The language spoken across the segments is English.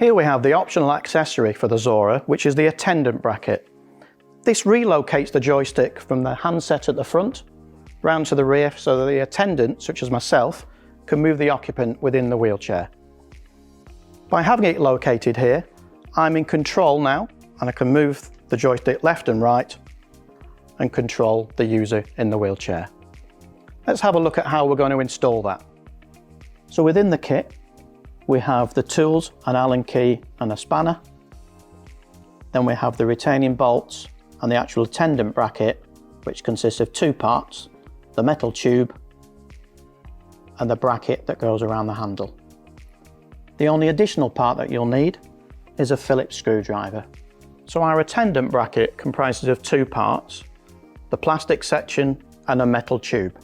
Here we have the optional accessory for the Zora, which is the Attendant Bracket. This relocates the joystick from the handset at the front round to the rear so that the attendant, such as myself, can move the occupant within the wheelchair. By having it located here, I'm in control now, and I can move the joystick left and right and control the user in the wheelchair. Let's have a look at how we're going to install that. So within the kit, we have the tools, an Allen key and a spanner. Then we have the retaining bolts and the actual attendant bracket, which consists of two parts, the metal tube and the bracket that goes around the handle. The only additional part that you'll need is a Phillips screwdriver. So our attendant bracket comprises of two parts, the plastic section and a metal tube.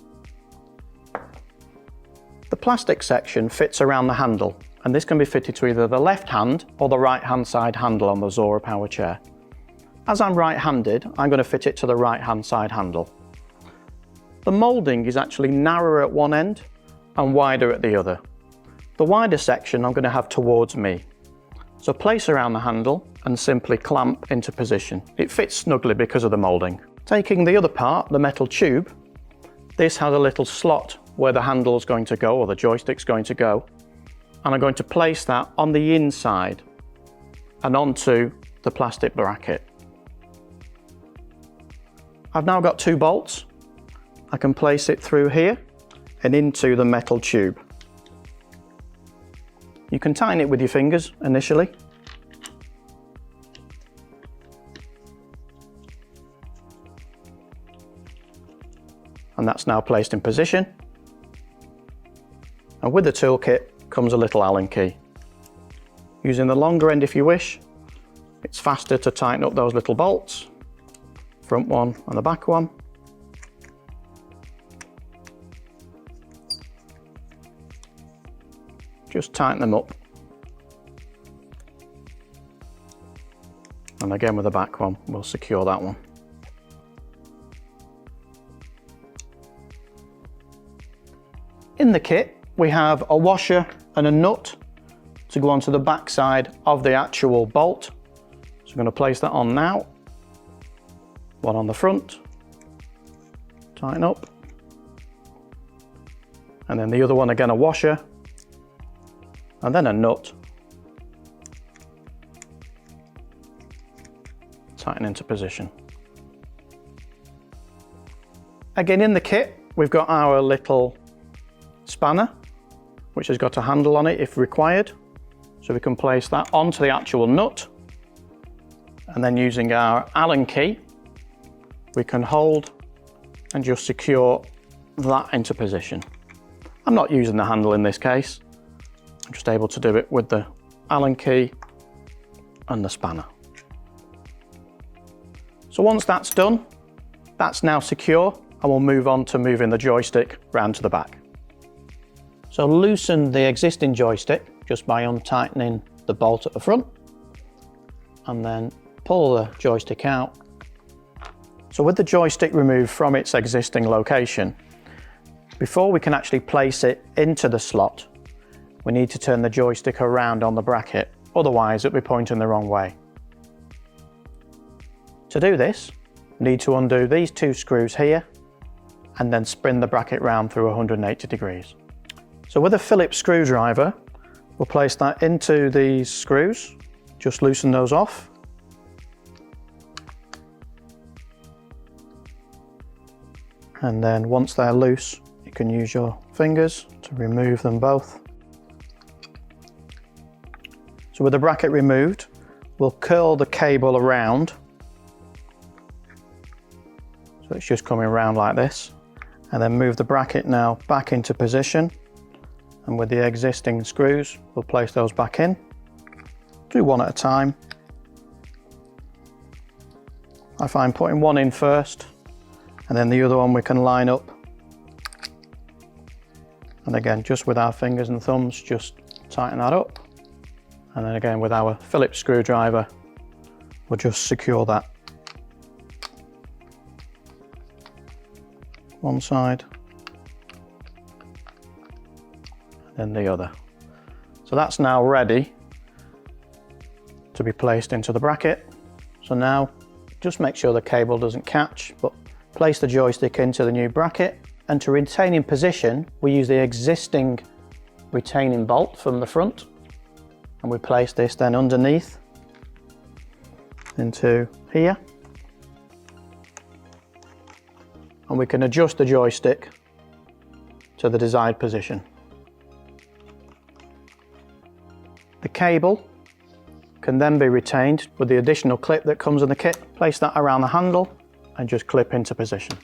The plastic section fits around the handle, and this can be fitted to either the left hand or the right hand side handle on the Zora Powerchair. As I'm right-handed, I'm going to fit it to the right hand side handle. The moulding is actually narrower at one end and wider at the other. The wider section I'm going to have towards me. So place around the handle and simply clamp into position. It fits snugly because of the moulding. Taking the other part, the metal tube, this has a little slot where the handle is going to go, or the joystick's going to go, and I'm going to place that on the inside and onto the plastic bracket. I've now got two bolts. I can place it through here and into the metal tube. You can tighten it with your fingers initially. And that's now placed in position. And with the toolkit comes a little Allen key. Using the longer end if you wish, it's faster to tighten up those little bolts, front one and the back one. Just tighten them up. And again with the back one, we'll secure that one. In the kit, we have a washer and a nut to go onto the back side of the actual bolt. So I'm going to place that on now. One on the front, tighten up. And then the other one, again a washer, and then a nut. Tighten into position. Again in the kit, we've got our little spanner, which has got a handle on it if required. So we can place that onto the actual nut, and then using our Allen key, we can hold and just secure that into position. I'm not using the handle in this case. I'm just able to do it with the Allen key and the spanner. So once that's done, that's now secure, and we'll move on to moving the joystick round to the back. So loosen the existing joystick just by untightening the bolt at the front, and then pull the joystick out. So with the joystick removed from its existing location, before we can actually place it into the slot, we need to turn the joystick around on the bracket, otherwise it'll be pointing the wrong way. To do this, we need to undo these two screws here and then spin the bracket round through 180 degrees. So with a Phillips screwdriver, we'll place that into these screws, just loosen those off. And then once they're loose, you can use your fingers to remove them both. So with the bracket removed, we'll curl the cable around. So it's just coming around like this. And then move the bracket now back into position. And with the existing screws, we'll place those back in. Do one at a time. I find putting one in first, and then the other one we can line up. And again, just with our fingers and thumbs, just tighten that up. And then again, with our Phillips screwdriver, we'll just secure that. One side, then the other. So that's now ready to be placed into the bracket. So now just make sure the cable doesn't catch, but place the joystick into the new bracket, and to retain in position we use the existing retaining bolt from the front, and we place this then underneath into here, and we can adjust the joystick to the desired position. The cable can then be retained with the additional clip that comes in the kit. Place that around the handle and just clip into position.